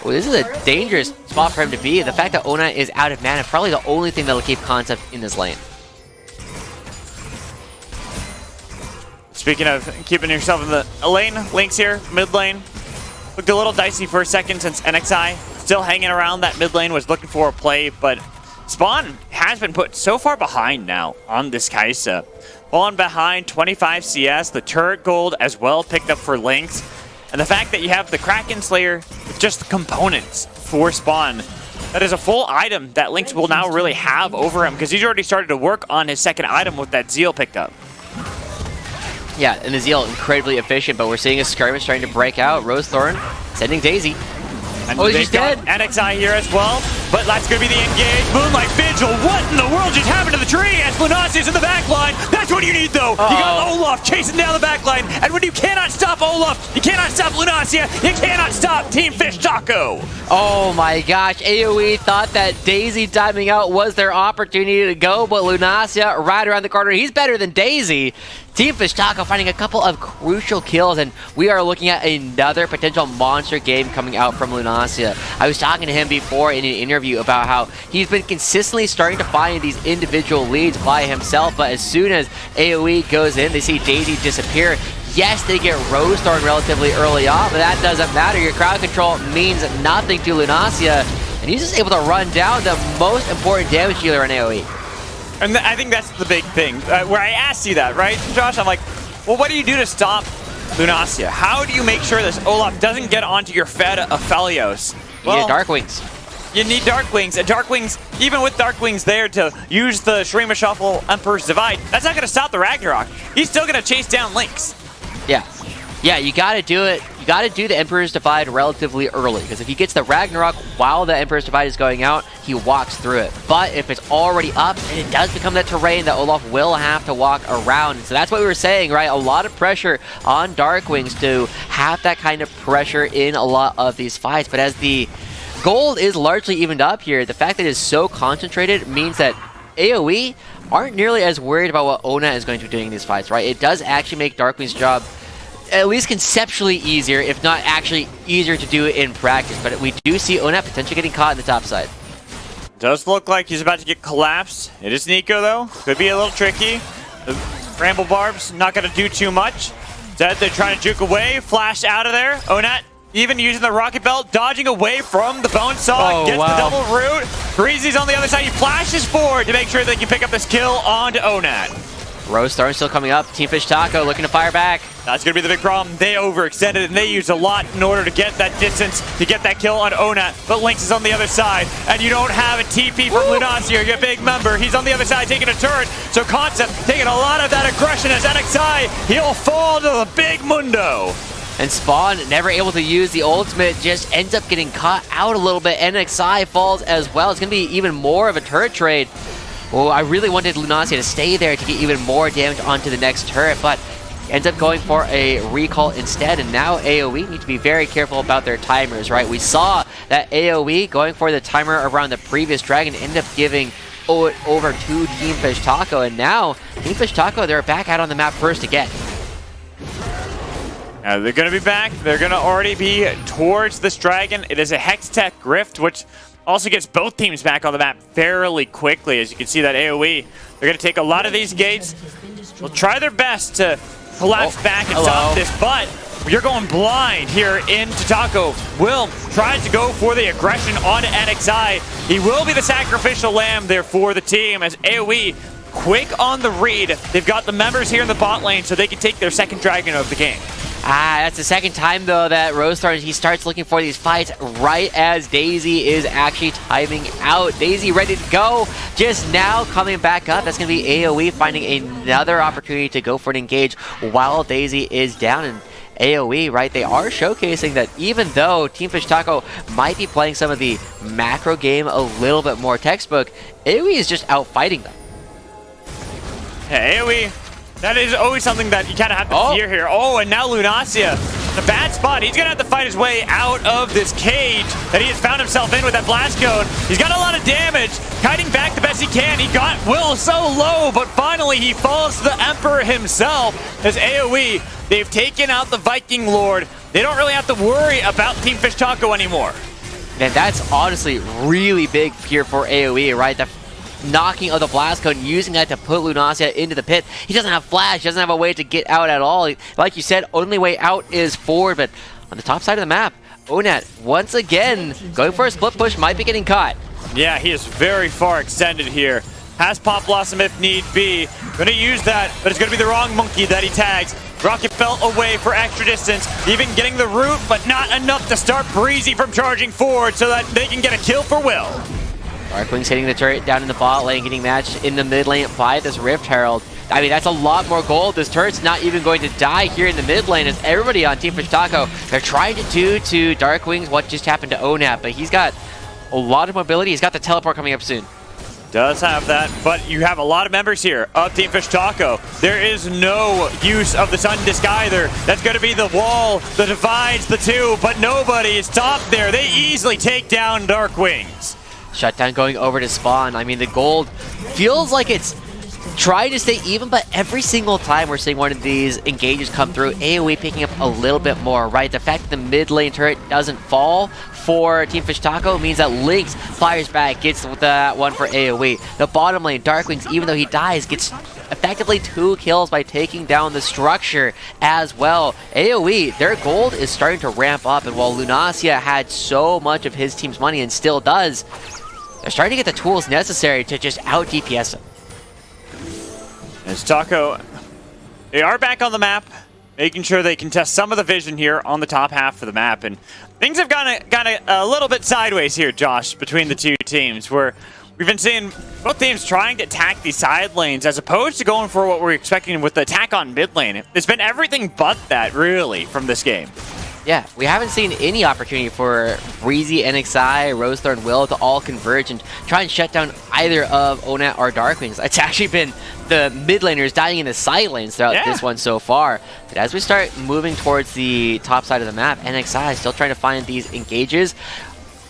well, this is a dangerous spot for him to be. The fact that Onat is out of mana, probably the only thing that'll keep Concept in this lane. Speaking of keeping yourself in the lane, Lynx here, mid lane. Looked a little dicey for a second since NXI still hanging around that mid lane, was looking for a play, but Spawn has been put so far behind now on this Kai'Sa. Falling behind 25 CS, the turret gold as well picked up for Lynx. And the fact that you have the Kraken Slayer with just the components for Spawn that is a full item that Lynx will now really have over him because he's already started to work on his second item with that Zeal picked up. Yeah, and the Zeal incredibly efficient, but we're seeing a skirmish trying to break out. Rosethorn sending Daisy. And Oh, they've he's got dead. NXI here as well, but that's going to be the engage. Moonlight Vigil, what in the world just happened to the tree as Lunasia's in the back line? That's what you need, though. You got Olaf chasing down the back line, and when you cannot stop Olaf, you cannot stop Lunasia, you cannot stop Team Fish Taco. Oh my gosh, AOE thought that Daisy timing out was their opportunity to go, but Lunasia right around the corner. He's better than Daisy. Team Fish Taco finding a couple of crucial kills, and we are looking at another potential monster game coming out from Lunasia. I was talking to him before in an interview about how he's been consistently starting to find these individual leads by himself, but as soon as AOE goes in, they see Daisy disappear. Yes, they get Rosethorn relatively early on, but that doesn't matter. Your crowd control means nothing to Lunasia, and he's just able to run down the most important damage dealer in AOE. And I think that's the big thing, where I asked you that, right, Josh? I'm like, well, what do you do to stop Lunasia? How do you make sure this Olaf doesn't get onto your Fed Aphelios? You need Dark Wings. You need Dark Wings, and Dark Wings, even with Dark Wings there to use the Shrima Shuffle Emperor's Divide, that's not going to stop the Ragnarok. He's still going to chase down Lynx. Yeah, you gotta do it. You gotta do the Emperor's Divide relatively early, because if he gets the Ragnarok while the Emperor's Divide is going out, he walks through it. But if it's already up, and it does become that terrain that Olaf will have to walk around. So that's what we were saying, right? A lot of pressure on Darkwings to have that kind of pressure in a lot of these fights. But as the gold is largely evened up here, the fact that it is so concentrated means that AOE aren't nearly as worried about what Ona is going to be doing in these fights, right? It does actually make Darkwing's job at least conceptually easier, if not actually easier to do it in practice. But we do see Ona potentially getting caught in the top side. Does look like he's about to get collapsed. It is Nico, though. Could be a little tricky. The Bramble Barb's not going to do too much. Instead, they're trying to juke away. Flash out of there. Onat even using the Rocket Belt, dodging away from the Bone Saw. Gets the double root. Breezy's on the other side. He flashes forward to make sure they can pick up this kill onto Onat. Rosethorn still coming up. Team Fish Taco looking to fire back. That's going to be the big problem. They overextended, and they used a lot in order to get that distance, to get that kill on Onat. But Lynx is on the other side, and you don't have a TP from Lunasia, your big member. He's on the other side taking a turret. So Concept taking a lot of that aggression as NXI. He'll fall to the big Mundo. And Spawn, never able to use the ultimate, just ends up getting caught out a little bit. NXI falls as well. It's going to be even more of a turret trade. Well, I really wanted Lunasia to stay there to get even more damage onto the next turret, but ends up going for a recall instead, and now AOE need to be very careful about their timers, right? We saw that AOE going for the timer around the previous dragon ended up giving over to Team Fish Taco, and now Team Fish Taco, they're back out on the map first again. They're going to be back. They're going to already be towards this dragon. It is a Hextech Rift, which also gets both teams back on the map fairly quickly. As you can see, that AOE, they're going to take a lot of these gates. They'll try their best to collapse back and stop this, but you're going blind here in Taco. Will tries to go for the aggression on NXI. He will be the sacrificial lamb there for the team as AOE quick on the read. They've got the members here in the bot lane so they can take their second dragon of the game. That's the second time, though, that Rosethorn, he starts looking for these fights right as Daisy is actually timing out. Daisy ready to go, just now coming back up. That's going to be AOE finding another opportunity to go for an engage while Daisy is down. And AOE, right, they are showcasing that even though Team Fish Taco might be playing some of the macro game a little bit more textbook, AOE is just out fighting them. Yeah, AOE, that is always something that you kind of have to fear here. Oh, and now Lunasia, in a bad spot. He's going to have to fight his way out of this cage that he has found himself in with that blast cone. He's got a lot of damage, kiting back the best he can. He got Will so low, but finally he falls to the Emperor himself as AOE. They've taken out the Viking Lord. They don't really have to worry about Team Fish Taco anymore. And that's honestly really big here for AOE, right? The knocking of the blast cone, using that to put Lunasia into the pit. He doesn't have flash, doesn't have a way to get out at all. Like you said, only way out is forward, but on the top side of the map, Onat, once again, going for a split push, might be getting caught. Yeah, he is very far extended here. Has Pop Blossom if need be. Gonna use that, but it's gonna be the wrong monkey that he tags. Rocket Belt away for extra distance, even getting the root, but not enough to start Breezy from charging forward so that they can get a kill for Will. Darkwing's hitting the turret down in the bot lane, getting matched in the mid lane by this Rift Herald. I mean, that's a lot more gold. This turret's not even going to die here in the mid lane as everybody on Team Fish Taco, they're trying to do to Darkwings what just happened to ONAP, but he's got a lot of mobility. He's got the teleport coming up soon. Does have that, but you have a lot of members here of Team Fish Taco. There is no use of the Sun Disc either. That's going to be the wall that divides the two, but nobody is top there. They easily take down Darkwings. Shutdown going over to spawn. I mean, the gold feels like it's trying to stay even, but every single time we're seeing one of these engages come through, AOE picking up a little bit more, right? The fact that the mid lane turret doesn't fall for Team Fish Taco means that Lynx fires back, gets that one for AOE. The bottom lane, Darkwings, even though he dies, gets effectively 2 kills by taking down the structure as well. AOE, their gold is starting to ramp up, and while Lunacia had so much of his team's money and still does, they're starting to get the tools necessary to just out DPS him. As Taco, they are back on the map, making sure they can test some of the vision here on the top half of the map, and things have gone a little bit sideways here, Josh, between the two teams, where we've been seeing both teams trying to attack these side lanes as opposed to going for what we're expecting with the attack on mid lane. It's been everything but that, really, from this game. Yeah, we haven't seen any opportunity for Breezy, NXI, Rosethorn, Will to all converge and try and shut down either of Onat or Darkwings. It's actually been the mid laners dying in the side lanes throughout this one so far. But as we start moving towards the top side of the map, NXI is still trying to find these engages.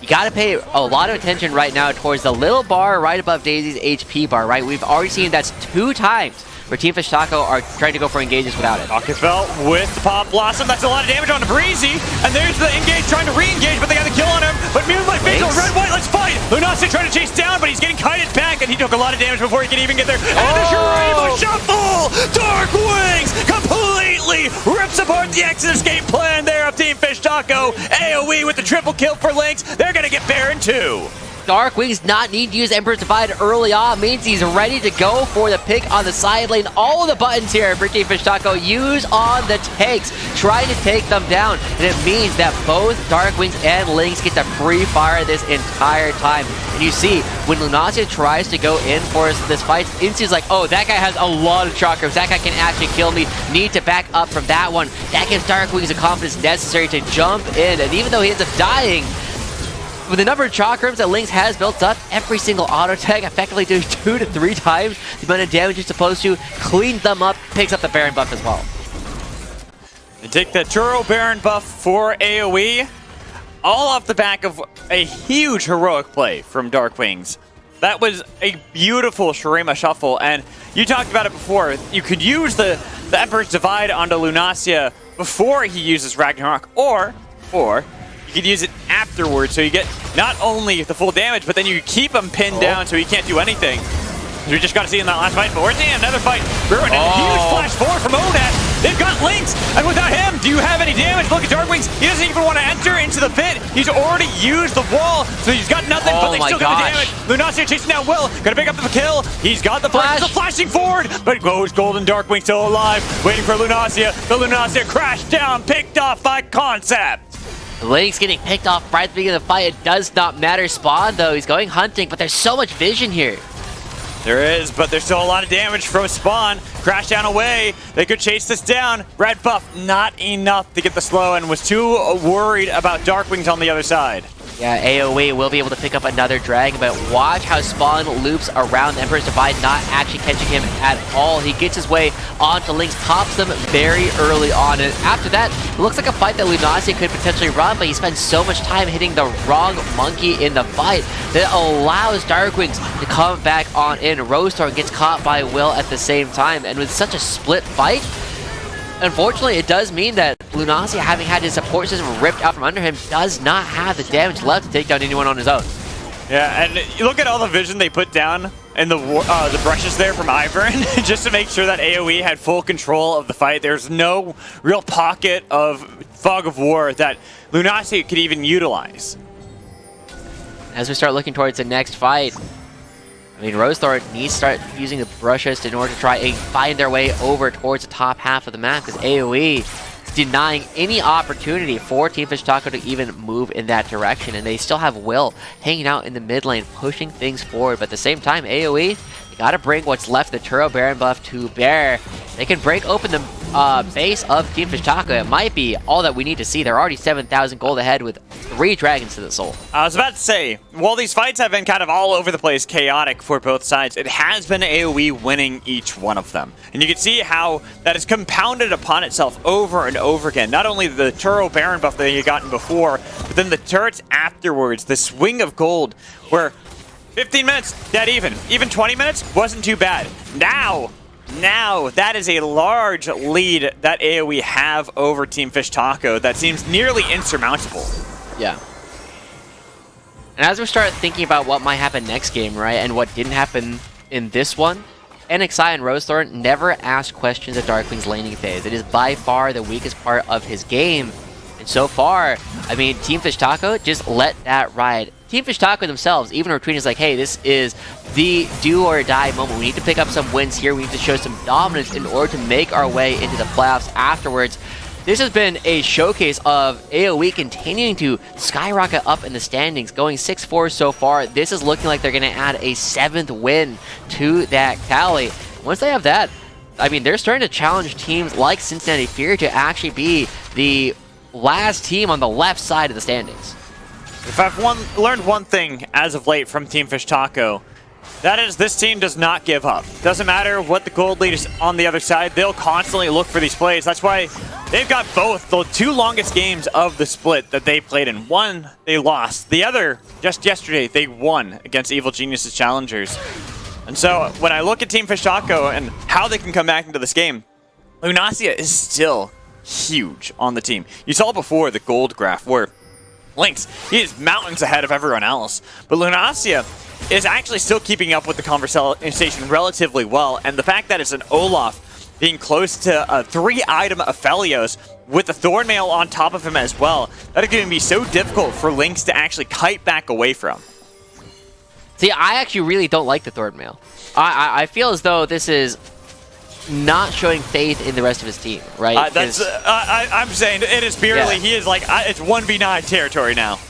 You gotta pay a lot of attention right now towards the little bar right above Daisy's HP bar, right? We've already seen that's 2 times where Team Fish Taco are trying to go for engages without it. Rocket Belt with the Pop Blossom. That's a lot of damage on the Breezy. And there's the engage trying to re-engage, but they got the kill on him. But Moonlight Fatal, red, white, let's fight! Lunacia trying to chase down, but he's getting kited back, and he took a lot of damage before he can even get there. And the Shurima Shuffle! Darkwings completely rips apart the exit escape plan there of Team Fish Taco. AOE with the triple kill for Lynx. They're gonna get Baron too. Darkwings not need to use Emperor's Divide early on means he's ready to go for the pick on the side lane. All of the buttons here for Team Fish Taco use on the takes, trying to take them down. And it means that both Darkwings and Lynx get to free fire this entire time. And you see, when Lunacia tries to go in for this fight, Insy's like, oh, that guy has a lot of chakrams. That guy can actually kill me. Need to back up from that one. That gives Darkwings the confidence necessary to jump in. And even though he ends up dying, with the number of chakrams that Lynx has built up, every single auto tag effectively doing 2 to 3 times the amount of damage you're supposed to, cleans them up, picks up the Baron buff as well. And take the Churro Baron buff for AoE, all off the back of a huge heroic play from Darkwings. That was a beautiful Shurima Shuffle, and you talked about it before. You could use the Emperor's Divide onto Lunacia before he uses Ragnarok, or you could use it afterwards, so you get not only the full damage, but then you keep him pinned down so he can't do anything. We just got to see in that last fight, but we're seeing another fight. Ruin a huge flash forward from Onat. They've got Lynx, and without him, do you have any damage? Look at Darkwings. He doesn't even want to enter into the pit. He's already used the wall, so he's got nothing, but they still got the damage. Lunacia chasing down Will. Gonna pick up the kill. He's got the flash. The flashing forward, but goes Golden Darkwing still alive, waiting for Lunacia. The Lunacia crashed down, picked off by Concept. Lynx getting picked off right at the beginning of the fight. It does not matter. Spawn, though, he's going hunting, but there's so much vision here. There is, but there's still a lot of damage from Spawn. Crash down away. They could chase this down. Red buff, not enough to get the slow, and was too worried about Darkwings on the other side. Yeah, AOE will be able to pick up another dragon, but watch how Spawn loops around the Emperor's Divide, not actually catching him at all. He gets his way onto Lynx, pops them very early on, and after that, it looks like a fight that Lunacia could potentially run, but he spends so much time hitting the wrong monkey in the fight that allows Darkwings to come back on in. Rosethorn gets caught by Will at the same time, and with such a split fight, unfortunately, it does mean that Lunacia, having had his support system ripped out from under him, does not have the damage left to take down anyone on his own. Yeah, and you look at all the vision they put down and the brushes there from Ivern just to make sure that AoE had full control of the fight. There's no real pocket of fog of war that Lunacia could even utilize. As we start looking towards the next fight, I mean, Rosethorn needs to start using the brushes in order to try and find their way over towards the top half of the map, because AOE is denying any opportunity for Team Fish Taco to even move in that direction, and they still have Will hanging out in the mid lane, pushing things forward. But at the same time, AOE, they gotta bring what's left, the Turo Baron buff, to bear. They can break open the base of Team Fish Taco. It might be all that we need to see. They're already 7,000 gold ahead with 3 dragons to the soul. I was about to say, while these fights have been kind of all over the place, chaotic for both sides, it has been AOE winning each one of them. And you can see how that is compounded upon itself over and over again. Not only the Turo Baron buff that you gotten before, but then the turrets afterwards, the swing of gold, where 15 minutes, dead even. Even 20 minutes wasn't too bad. Now, that is a large lead that AOE have over Team Fish Taco that seems nearly insurmountable. Yeah. And as we start thinking about what might happen next game, right, and what didn't happen in this one, NXI and Rosethorn never asked questions of Darkling's laning phase. It is by far the weakest part of his game. And so far, I mean, Team Fish Taco just let that ride. Team Fish Taco themselves even were tweeting like, hey, this is the do or die moment. We need to pick up some wins here. We need to show some dominance in order to make our way into the playoffs afterwards. This has been a showcase of AOE continuing to skyrocket up in the standings, going 6-4 so far. This is looking like they're going to add a 7th win to that tally. Once they have that, I mean, they're starting to challenge teams like Cincinnati Fear to actually be the last team on the left side of the standings. If I've learned one thing as of late from Team Fish Taco, that is this team does not give up. Doesn't matter what the gold lead is on the other side, they'll constantly look for these plays. That's why they've got both the 2 longest games of the split that they played in. One, they lost. The other, just yesterday, they won against Evil Genius's Challengers. And so when I look at Team Fish Taco and how they can come back into this game, Lunacia is still huge on the team. You saw before the gold graph where Lynx, he is mountains ahead of everyone else. But Lunacia is actually still keeping up with the conversation relatively well. And the fact that it's an Olaf being close to a 3-item Aphelios with the Thornmail on top of him as well, that is going to be so difficult for Lynx to actually kite back away from. See, I actually really don't like the Thornmail. I feel as though this is not showing faith in the rest of his team, right? I'm saying it is purely, Yeah. he is like, it's 1v9 territory now.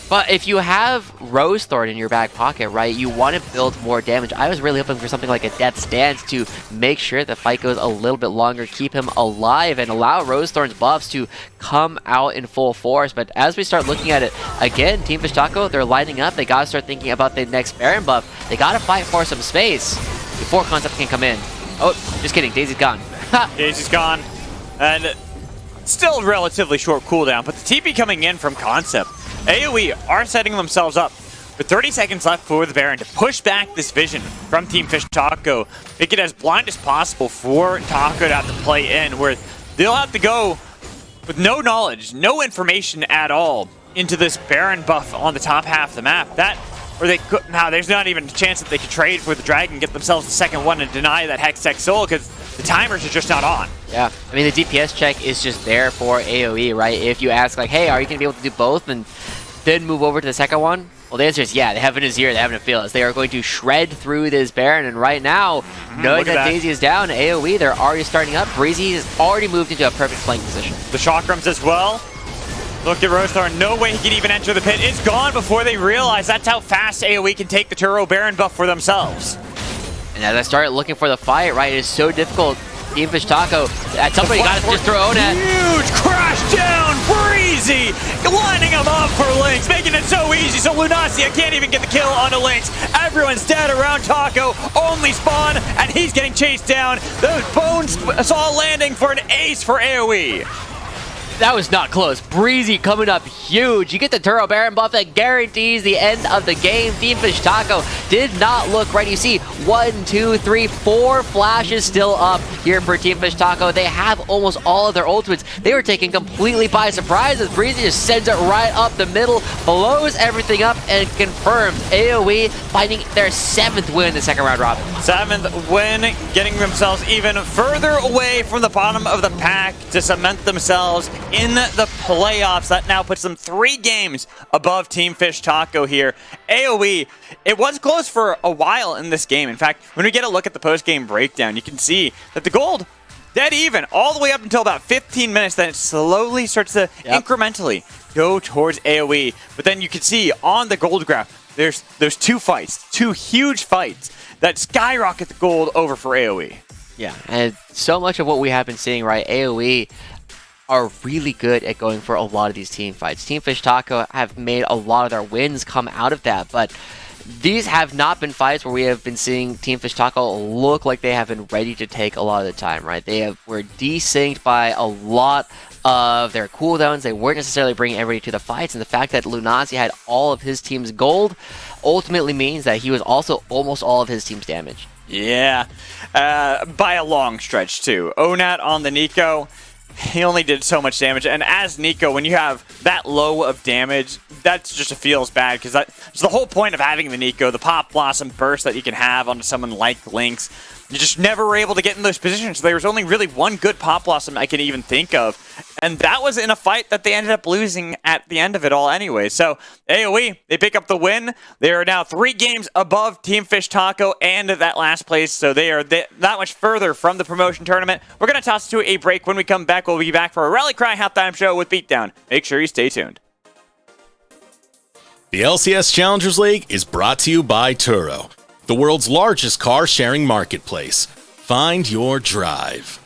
But if you have Rosethorn in your back pocket, right, you want to build more damage. I was really hoping for something like a Death's Dance to make sure the fight goes a little bit longer, keep him alive, and allow Rosethorn's buffs to come out in full force. But as we start looking at it, again, Team Fish Taco, they're lining up. They got to start thinking about the next Baron buff. They got to fight for some space before Concept can come in. Oh, just kidding. Daisy's gone. Daisy's gone. And still relatively short cooldown, but the TP coming in from Concept. AOE are setting themselves up with 30 seconds left for the Baron to push back this vision from Team Fish Taco. Make it as blind as possible for Taco to have to play in, where they'll have to go with no knowledge, no information at all into this Baron buff on the top half of the map. Or they could, now there's not even a chance that they could trade for the Dragon, get themselves the second one and deny that Hextech Soul because the timers are just not on. Yeah, I mean, the DPS check is just there for AOE, right? If you ask, like, hey, are you going to be able to do both and then move over to the second one? Well, the answer is yeah, they have an Azir, they have an Aphelios. They are going to shred through this Baron, and right now, knowing that Daisy is down, AOE, they're already starting up. Breezy has already moved into a perfect flank position. The Chakrams as well. Look at Rosethorn, no way he can even enter the pit. It's gone before they realize that's how fast AOE can take the Turo Baron buff for themselves. And as I started looking for the fight, right, it is so difficult. Team Fish Taco, at some point you gotta just throw Onet. Huge crash down, Breezy, lining him up for Lynx, making it so easy so Lunacia can't even get the kill onto Lynx. Everyone's dead around Taco, only spawn, and he's getting chased down. Those bones saw landing for an ace for AOE. That was not close. Breezy coming up huge. You get the Turo Baron buff that guarantees the end of the game. Team Fish Taco did not look right. You see 1, 2, 3, 4 flashes still up here for Team Fish Taco. They have almost all of their ultimates. They were taken completely by surprise as Breezy just sends it right up the middle, blows everything up, and confirms AOE finding their 7th win in the second round robin. 7th win, getting themselves even further away from the bottom of the pack to cement themselves in the playoffs. That now puts them 3 games above Team Fish Taco here. AOE, it was close for a while in this game. In fact, when we get a look at the post-game breakdown, you can see that the gold dead even all the way up until about 15 minutes. Then it slowly starts to incrementally go towards AOE. But then you can see on the gold graph, there's 2 fights, 2 huge fights that skyrocket the gold over for AOE. Yeah, and so much of what we have been seeing, right, AOE are really good at going for a lot of these team fights. Team Fish Taco have made a lot of their wins come out of that, but these have not been fights where we have been seeing Team Fish Taco look like they have been ready to take a lot of the time, right? Were desynced by a lot of their cooldowns. They weren't necessarily bringing everybody to the fights, and the fact that Lunazi had all of his team's gold ultimately means that he was also almost all of his team's damage. Yeah, by a long stretch too. Onat on the Nico, he only did so much damage, and as Nico, when you have that low of damage, that just feels bad, because that's the whole point of having the Nico, the Pop Blossom burst that you can have onto someone like Lynx. You just never were able to get in those positions. There was only really one good Pop Blossom I can even think of, and that was in a fight that they ended up losing at the end of it all anyway. So AOE, they pick up the win. They are now 3 games above Team Fish Taco and that last place, so they are that much further from the promotion tournament. We're going to toss to a break. When we come back, we'll be back for a Rally Cry halftime show with Beatdown. Make sure you stay tuned. The LCS Challengers League is brought to you by Turo, the world's largest car-sharing marketplace. Find your drive.